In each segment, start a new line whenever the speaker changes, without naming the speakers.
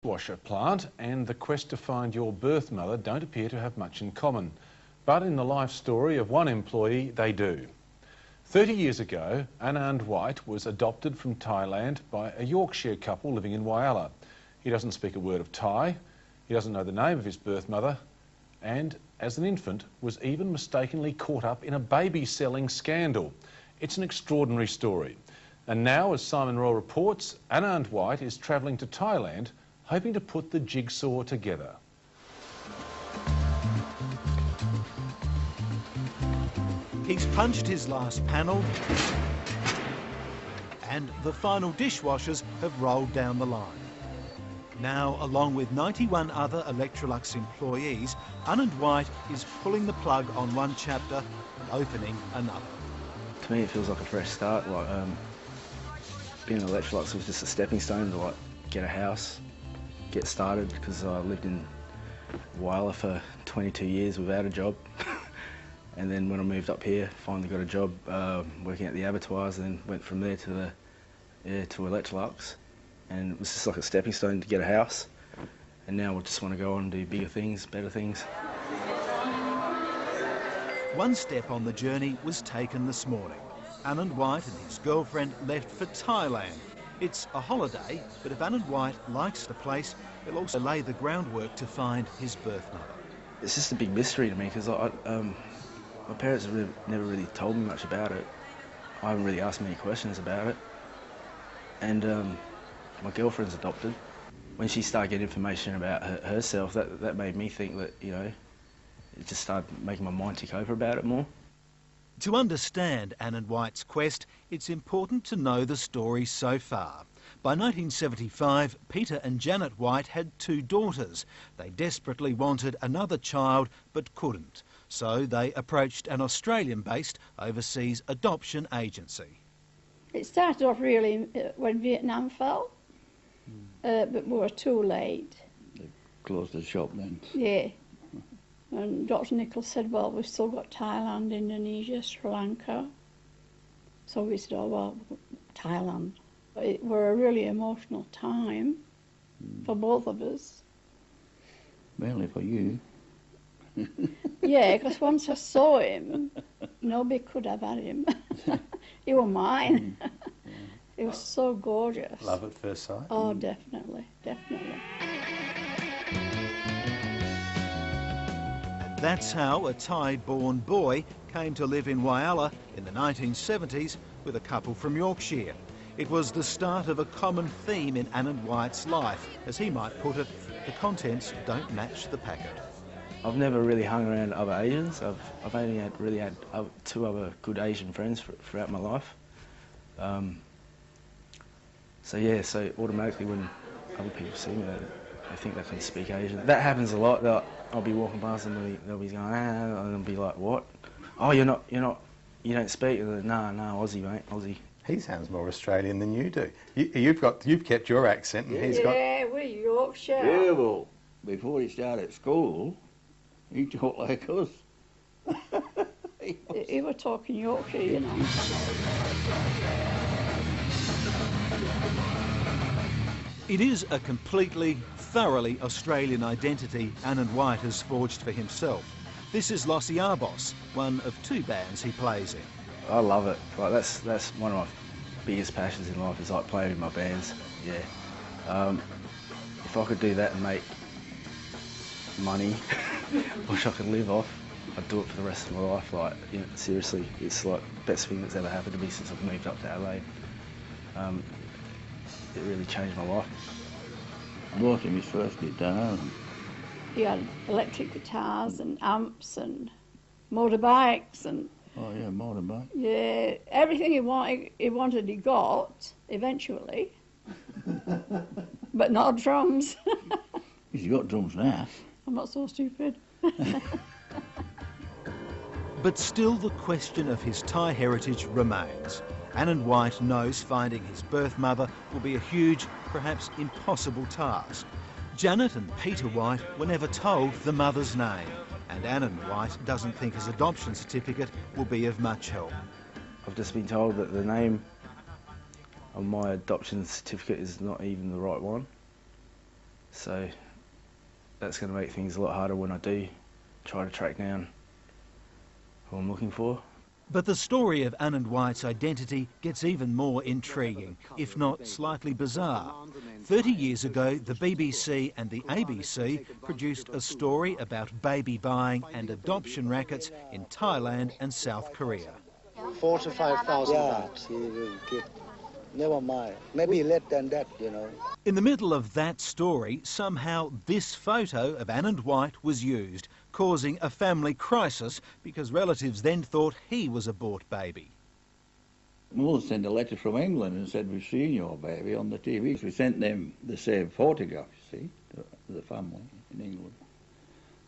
Washer plant and the quest to find your birth mother don't appear to have much in common. But in the life story of one employee, they do. 30 years ago, ANAND was adopted from Thailand by a Yorkshire couple living in Whyalla. He doesn't speak a word of Thai, he doesn't know the name of his birth mother, and as an infant was even mistakenly caught up in a baby selling scandal. It's an extraordinary story. And now, as Simon Rowe reports, ANAND is travelling to Thailand hoping to put the jigsaw together.
He's punched his last panel and the final dishwashers have rolled down the line. Now, along with 91 other Electrolux employees, ANAND is pulling the plug on one chapter and opening another.
To me it feels like a fresh start. Being an Electrolux was just a stepping stone to get a house, get started, because I lived in Whyalla for 22 years without a job. And then when I moved up here, finally got a job working at the abattoirs, and then went from there to Electrolux. And it was just like a stepping stone to get a house. And now we just want to go on and do bigger things, better things.
One step on the journey was taken this morning. ANAND and his girlfriend left for Thailand. It's a holiday, but if ANAND likes the place, he'll also lay the groundwork to find his birth mother.
It's just a big mystery to me, because my parents have never really told me much about it. I haven't really asked many questions about it. And my girlfriend's adopted. When she started getting information about herself, that made me think that, you know, it just started making my mind tick over about it more.
To understand ANAND quest, it's important to know the story so far. By 1975, Peter and Janet White had 2 daughters. They desperately wanted another child, but couldn't. So they approached an Australian-based overseas adoption agency.
It started off really when Vietnam fell, but we were too late.
They closed the shop then?
Yeah. And Dr. Nichols said, well, we've still got Thailand, Indonesia, Sri Lanka. So we said, oh, well, Thailand. It were a really emotional time for both of us.
Mainly for you.
Yeah, because once I saw him, nobody could have had him. He was mine. He was so gorgeous.
Love at first sight?
Oh, definitely, definitely.
That's how a Thai-born boy came to live in Whyalla in the 1970s with a couple from Yorkshire. It was the start of a common theme in ANAND life. As he might put it, the contents don't match the packet.
I've never really hung around other Asians. I've only really had 2 other good Asian friends throughout my life. So automatically when other people see me, they think they can speak Asian. That happens a lot. I'll be walking past and they'll be going, ah, and I'll be like, what? Oh, you don't speak? No, Aussie, mate, Aussie.
He sounds more Australian than you do. You've kept your accent, and he's got.
Yeah, we're Yorkshire.
Yeah, well, before he started school, he talked like us.
He was talking Yorkshire, you know.
It is a completely, thoroughly Australian identity ANAND has forged for himself. This is Los Diablos, one of 2 bands he plays in.
I love it. That's one of my biggest passions in life, is like playing with my bands. Yeah. If I could do that and make money, which I could live off, I'd do it for the rest of my life. Like, you know, seriously, it's like the best thing that's ever happened to me since I've moved up to Adelaide. It really changed my life.
I bought him his first guitar.
He had electric guitars and amps and motorbikes and...
Oh yeah, motorbike.
Yeah, everything he wanted he got, eventually. But not drums.
He's got drums now.
I'm not so stupid.
But still the question of his Thai heritage remains. ANAND knows finding his birth mother will be a huge, perhaps impossible task. Janet and Peter White were never told the mother's name, and ANAND doesn't think his adoption certificate will be of much help.
I've just been told that the name on my adoption certificate is not even the right one. So that's going to make things a lot harder when I do try to track down who I'm looking for.
But the story of Anand White's identity gets even more intriguing, if not slightly bizarre. 30 years ago, the BBC and the ABC produced a story about baby buying and adoption rackets in Thailand and South Korea.
4,000 to 5,000 baht. He will get, never mind, maybe less than that, you know.
In the middle of that story, somehow this photo of Anand White was used, causing a family crisis because relatives then thought he was a bought baby.
Mother sent a letter from England and said, we've seen your baby on the TV. So we sent them the same photograph, you see, to the family in England.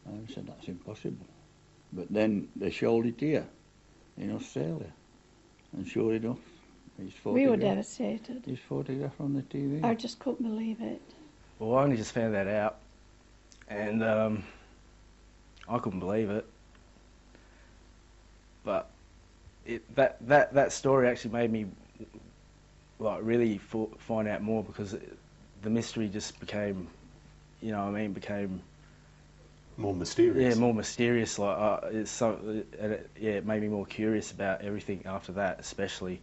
And I said, that's impossible. But then they showed it here in Australia. And sure enough, his photograph.
We were devastated.
His photograph on the TV.
I just couldn't believe it.
Well, I only just found that out, and I couldn't believe it. But that story actually made me like really find out more, because the mystery just became, you know what I mean, became
more mysterious.
Yeah, more mysterious. Like it's so, it made me more curious about everything after that, especially.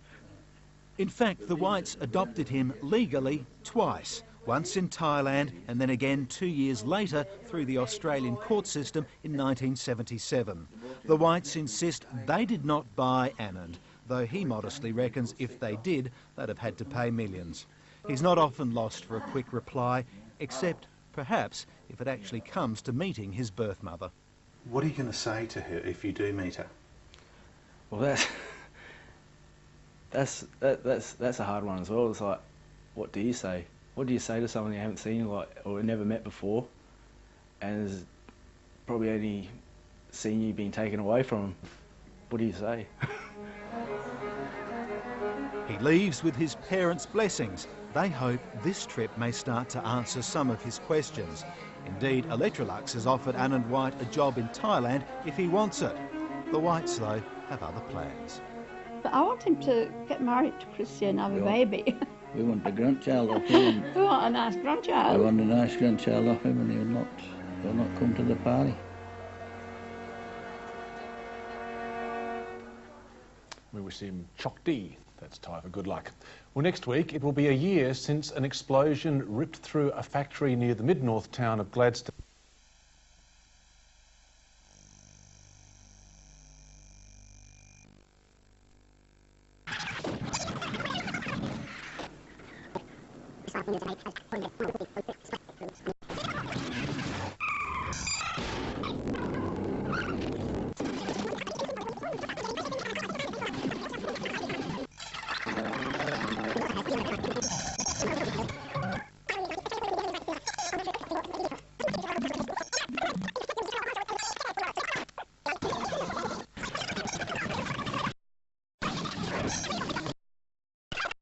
In fact, the Whites adopted him legally twice. Once in Thailand and then again 2 years later through the Australian court system in 1977. The Whites insist they did not buy Anand, though he modestly reckons if they did, they'd have had to pay millions. He's not often lost for a quick reply, except perhaps if it actually comes to meeting his birth mother.
What are you going to say to her if you do meet her?
Well, that's a hard one as well. It's like, what do you say? What do you say to someone you haven't seen, like, or never met before, and has probably only seen you being taken away from them? What do you say?
He leaves with his parents' blessings. They hope this trip may start to answer some of his questions. Indeed, Electrolux has offered Anand White a job in Thailand if he wants it. The Whites, though, have other plans.
But I want him to get married to Christy and have a baby.
We want a grandchild off him.
We want a nice grandchild.
We want a nice grandchild off him, and he'll not come to the party.
We wish him chokdi, that's Thai for good luck. Well, next week it will be a year since an explosion ripped through a factory near the mid-north town of Gladstone.